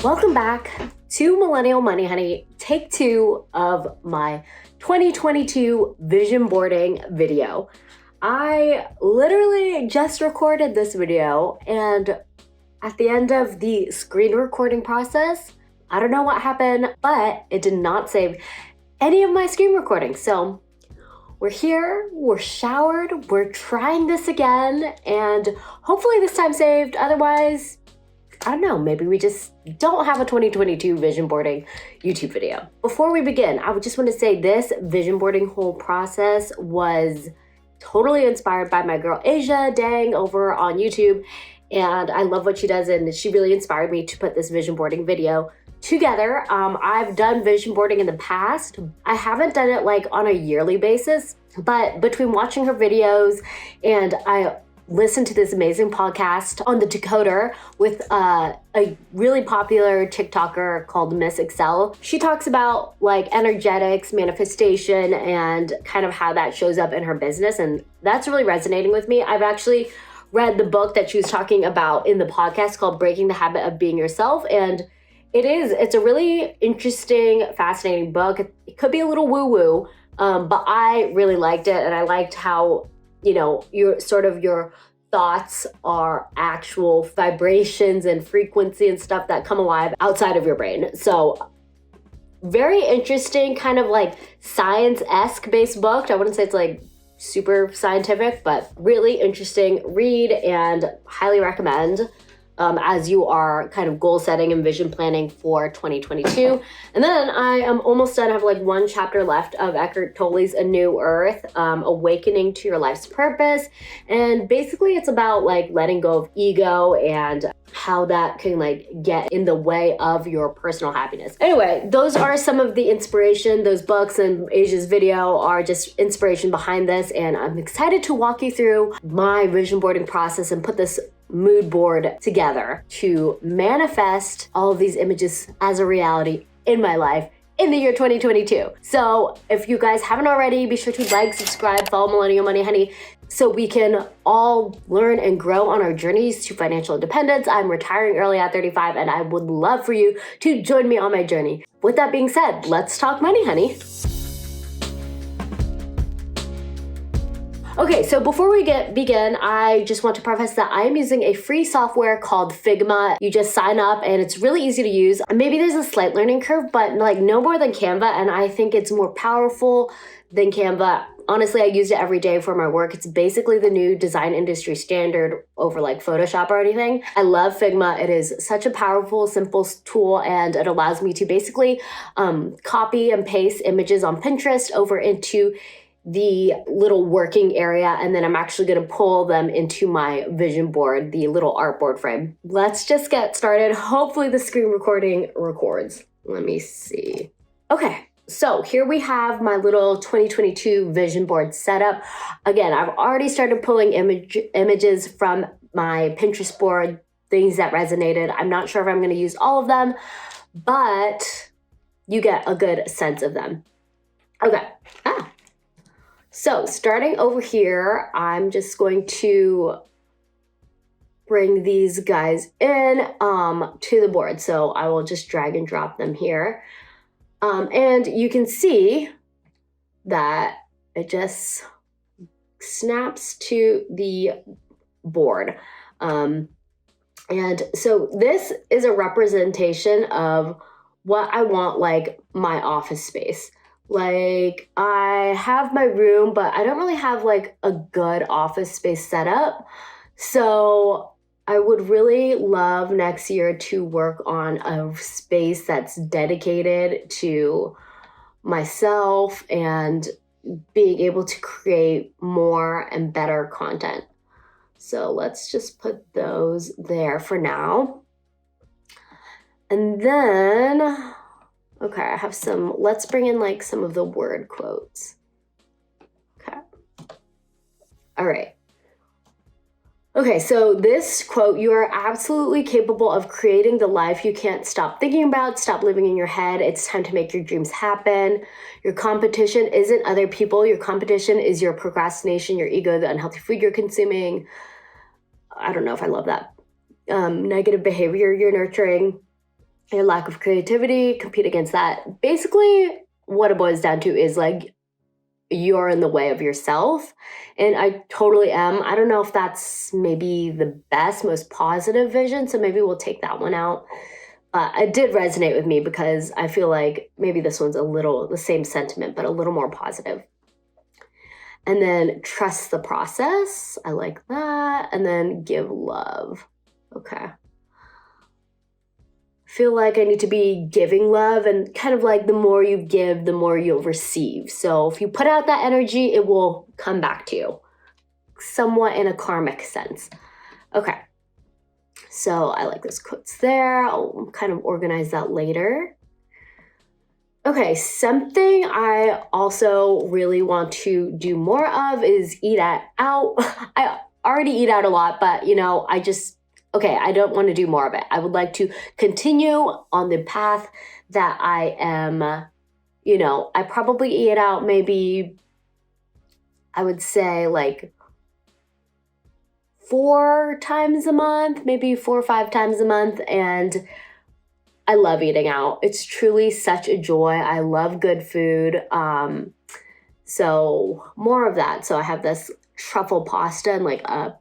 Welcome back to Millennial Money Honey, take 2 of my 2022 vision boarding video. I literally just recorded this video, and at the end of the screen recording process, I don't know what happened, but it did not save any of my screen recordings. So we're here, we're showered, we're trying this again, and hopefully this time saved. Otherwise, I don't know, maybe we just don't have a 2022 vision boarding YouTube video. Before we begin, I would just want to say this vision boarding whole process was totally inspired by my girl Asia Dang over on YouTube. And I love what she does, and she really inspired me to put this vision boarding video together. I've done vision boarding in the past. I haven't done it like on a yearly basis, but between watching her videos and I listened to this amazing podcast on the Decoder with a really popular TikToker called Miss Excel. She talks about like energetics, manifestation, and kind of how that shows up in her business. And that's really resonating with me. I've actually read the book that she was talking about in the podcast called Breaking the Habit of Being Yourself. And it's a really interesting, fascinating book. It could be a little woo-woo, but I really liked it. And I liked how, your thoughts are actual vibrations and frequency and stuff that come alive outside of your brain. So very interesting, kind of like science-esque based book. I wouldn't say it's like super scientific, but really interesting read and highly recommend as you are kind of goal setting and vision planning for 2022. And then I am almost done. I have like one chapter left of Eckhart Tolle's A New Earth, Awakening to Your Life's Purpose. And basically it's about like letting go of ego and how that can like get in the way of your personal happiness. Anyway, those are some of the inspiration. Those books and Asia's video are just inspiration behind this. And I'm excited to walk you through my vision boarding process and put this mood board together to manifest all of these images as a reality in my life in the year 2022. So if you guys haven't already, be sure to like, subscribe, follow Millennial Money Honey so we can all learn and grow on our journeys to financial independence. I'm retiring early at 35, and I would love for you to join me on my journey. With that being said, let's talk money, honey. Okay, so before we begin, I just want to preface that I am using a free software called Figma. You just sign up and it's really easy to use. Maybe there's a slight learning curve, but like no more than Canva, and I think it's more powerful than Canva. Honestly, I use it every day for my work. It's basically the new design industry standard over like Photoshop or anything. I love Figma. It is such a powerful, simple tool, and it allows me to basically copy and paste images on Pinterest over into the little working area, and then I'm actually going to pull them into my vision board, the little artboard frame. Let's just get started. Hopefully the screen recording records. Let me see. Okay, so here we have my little 2022 vision board setup. Again, I've already started pulling images from my Pinterest board, things that resonated. I'm not sure if I'm going to use all of them, but you get a good sense of them. Okay. So starting over here, I'm just going to bring these guys in to the board. So I will just drag and drop them here. And you can see that it just snaps to the board. And so this is a representation of what I want, like my office space. Like I have my room, but I don't really have like a good office space setup. So I would really love next year to work on a space that's dedicated to myself and being able to create more and better content. So let's just put those there for now. And then okay, I have let's bring in like some of the word quotes. Okay. All right. Okay, so this quote, you are absolutely capable of creating the life you can't stop thinking about, stop living in your head. It's time to make your dreams happen. Your competition isn't other people. Your competition is your procrastination, your ego, the unhealthy food you're consuming. I don't know if I love that. Negative behavior you're nurturing. your lack of creativity, compete against that. Basically, what it boils down to is like you're in the way of yourself. And I totally am. I don't know if that's maybe the best, most positive vision. So maybe we'll take that one out. It did resonate with me because I feel like maybe this one's a little the same sentiment, but a little more positive. And then trust the process. I like that. And then give love. Okay. Feel like I need to be giving love, and kind of like the more you give, the more you'll receive. So if you put out that energy, it will come back to you, somewhat in a karmic sense. Okay. So I like those quotes there. I'll kind of organize that later. Okay, something I also really want to do more of is eat out. I already eat out a lot, but I don't want to do more of it. I would like to continue on the path that I am, I probably eat out maybe, I would say like 4 times a month, maybe 4 or 5 times a month. And I love eating out. It's truly such a joy. I love good food. So more of that. So I have this truffle pasta and like a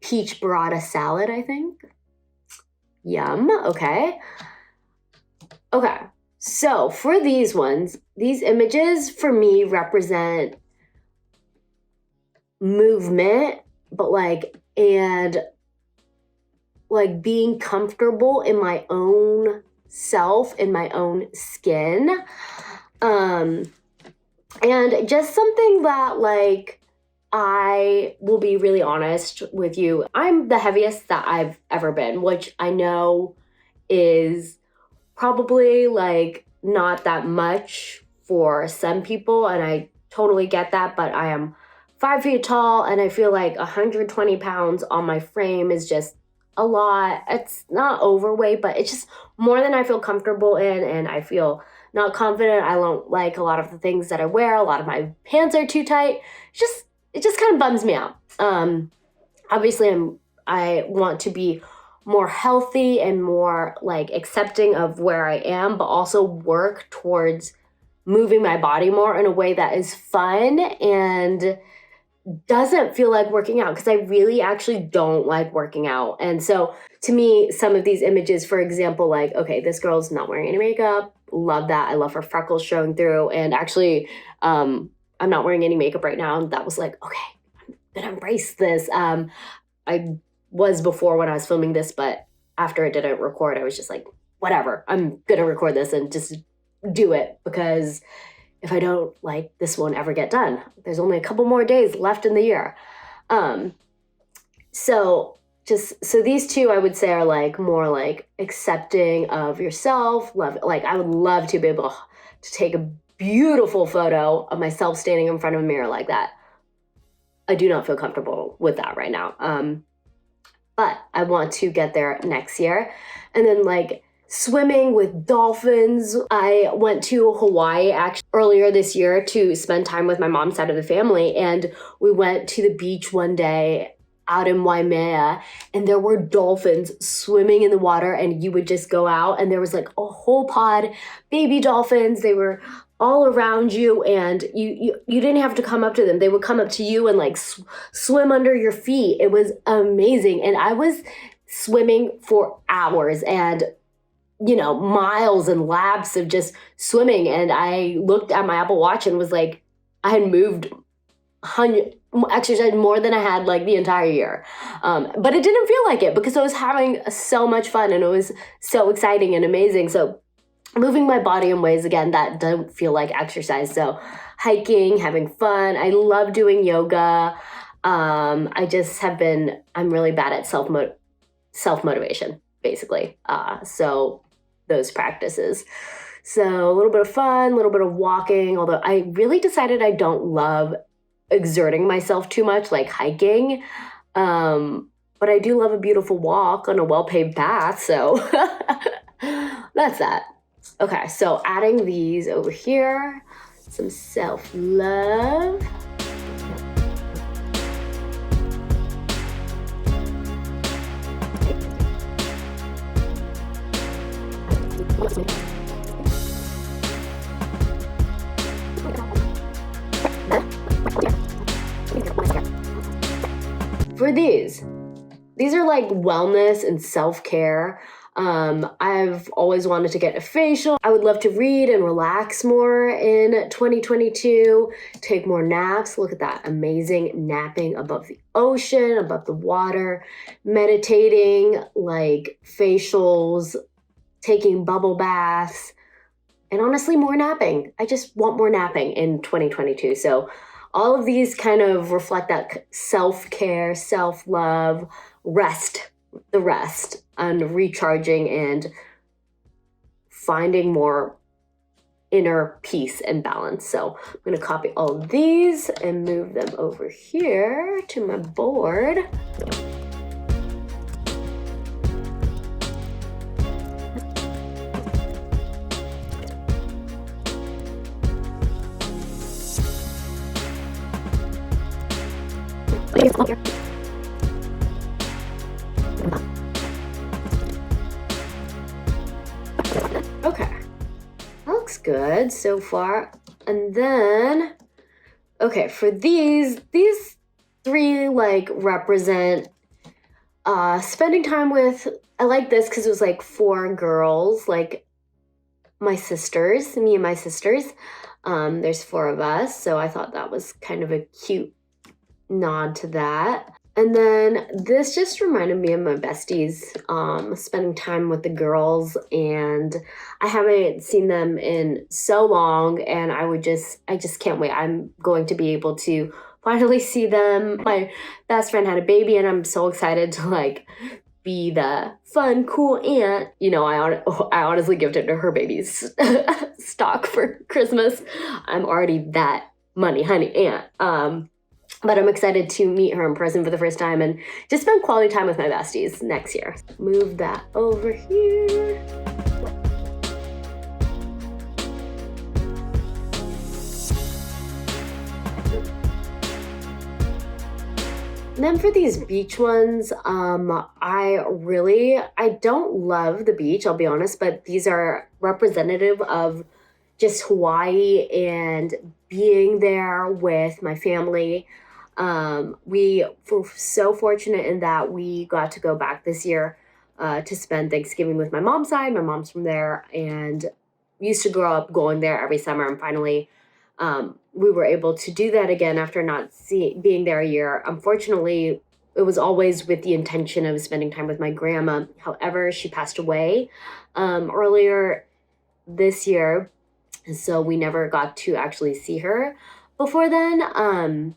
peach burrata salad, I think. Yum. Okay. So for these ones, these images for me represent movement, but and being comfortable in my own self, in my own skin. And just something that I will be really honest with you. I'm the heaviest that I've ever been, which I know is probably not that much for some people. And I totally get that, but I am 5 feet tall and I feel like 120 pounds on my frame is just a lot. It's not overweight, but it's just more than I feel comfortable in, and I feel not confident. I don't like a lot of the things that I wear. A lot of my pants are too tight. It just kind of bums me out. Obviously I want to be more healthy and more accepting of where I am, but also work towards moving my body more in a way that is fun and doesn't feel like working out, because I really actually don't like working out. And so to me, some of these images, for example, okay, this girl's not wearing any makeup. Love that. I love her freckles showing through. And actually, I'm not wearing any makeup right now. And that was okay, I'm gonna embrace this. I was before when I was filming this, but after I didn't record, I was just whatever, I'm gonna record this and just do it, because if I don't, this won't ever get done. There's only a couple more days left in the year. So these two, I would say, are more accepting of yourself, love. I would love to be able to take a beautiful photo of myself standing in front of a mirror like that. I do not feel comfortable with that right now. But I want to get there next year. And then swimming with dolphins. I went to Hawaii actually earlier this year to spend time with my mom's side of the family. And we went to the beach one day out in Waimea, and there were dolphins swimming in the water, and you would just go out and there was a whole pod, baby dolphins. They were all around you, and you didn't have to come up to them. They would come up to you and swim under your feet. It was amazing. And I was swimming for hours and miles and laps of just swimming. And I looked at my Apple Watch and was I had moved exercise more than I had the entire year. But it didn't feel like it, because I was having so much fun and it was so exciting and amazing. So moving my body in ways, again, that don't feel like exercise. So hiking, having fun. I love doing yoga. I'm really bad at self-motivation, basically. So those practices. So a little bit of fun, a little bit of walking, although I really decided I don't love exerting myself too much, like hiking. But I do love a beautiful walk on a well-paved path. So that's that. Okay, so adding these over here, some self-love. For these are like wellness and self-care. I've always wanted to get a facial. I would love to read and relax more in 2022, take more naps. Look at that, amazing napping above the ocean, above the water, meditating, like facials, taking bubble baths, and honestly, more napping. I just want more napping in 2022. So all of these kind of reflect that self-care, self-love, rest, and recharging and finding more inner peace and balance. So I'm going to copy all of these and move them over here to my board. Okay, that looks good so far. And then, okay, for these three like represent spending time with, I like this because it was like 4 girls, like my sisters, me and my sisters. There's 4 of us, so I thought that was kind of a cute nod to that. And then this just reminded me of my besties, spending time with the girls, and I haven't seen them in so long, and I just can't wait. I'm going to be able to finally see them. My best friend had a baby, and I'm so excited to like be the fun, cool aunt. You know, I honestly gifted her baby's stock for Christmas. I'm already that money honey aunt. But I'm excited to meet her in person for the first time and just spend quality time with my besties next year. Move that over here. And then for these beach ones, I don't love the beach, I'll be honest, but these are representative of just Hawaii and being there with my family. We were so fortunate in that we got to go back this year to spend Thanksgiving with my mom's side. My mom's from there, and we used to grow up going there every summer, and finally we were able to do that again after not being there a year. Unfortunately, it was always with the intention of spending time with my grandma. However, she passed away earlier this year, so we never got to actually see her before then.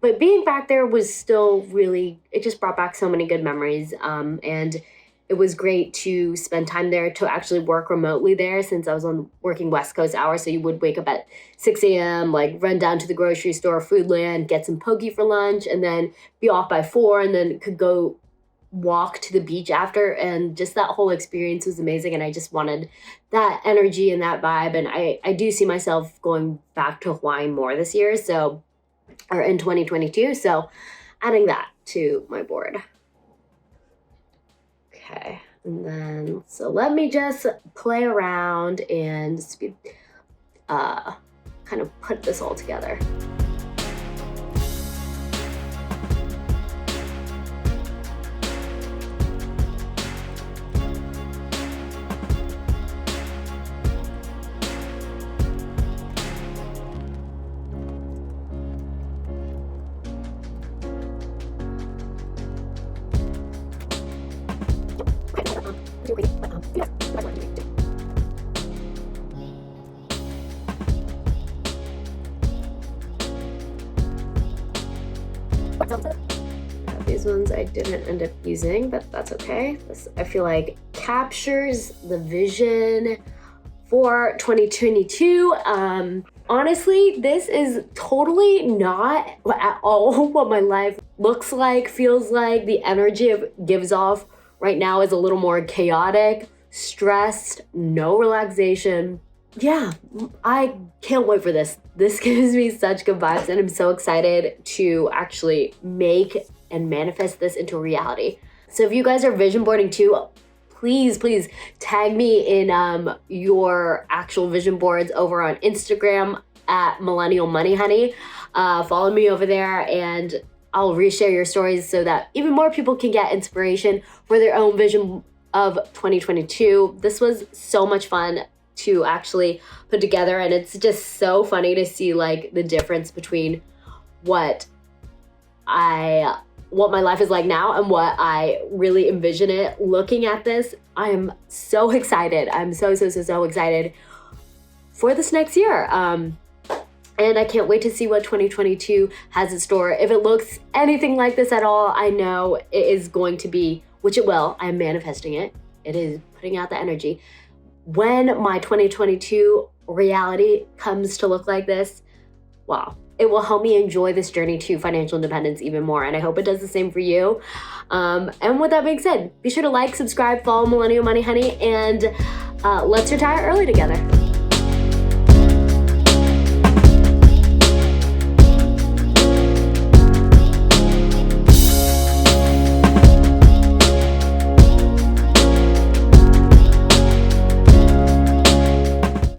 But being back there was still really, it just brought back so many good memories. And it was great to spend time there, to actually work remotely there, since I was working West Coast hours. So you would wake up at 6 a.m., like run down to the grocery store, Foodland, get some poke for lunch, and then be off by 4, and then could go walk to the beach after. And just that whole experience was amazing. And I just wanted that energy and that vibe. And I do see myself going back to Hawaii more this year, or in 2022. So adding that to my board. Okay, and then, so let me just play around and kind of put this all together. These ones I didn't end up using, but that's okay. This, I feel like, captures the vision for 2022. Honestly, this is totally not at all what my life looks like, feels like. The energy it gives off right now is a little more chaotic, stressed, no relaxation. Yeah, I can't wait for this. This gives me such good vibes, and I'm so excited to actually make and manifest this into reality. So if you guys are vision boarding too, please tag me in your actual vision boards over on Instagram at Millennial Money Honey. follow me over there, and I'll reshare your stories so that even more people can get inspiration for their own vision of 2022. This was so much fun to actually put together, and it's just so funny to see like the difference between what my life is like now and what I really envision it. Looking at this, I am so excited. I'm so excited for this next year. And I can't wait to see what 2022 has in store. If it looks anything like this at all, I know it is going to be, which it will. I'm manifesting it. It is putting out the energy. When my 2022 reality comes to look like this, wow, it will help me enjoy this journey to financial independence even more. And I hope it does the same for you. And with that being said, be sure to like, subscribe, follow Millennial Money Honey, and let's retire early together.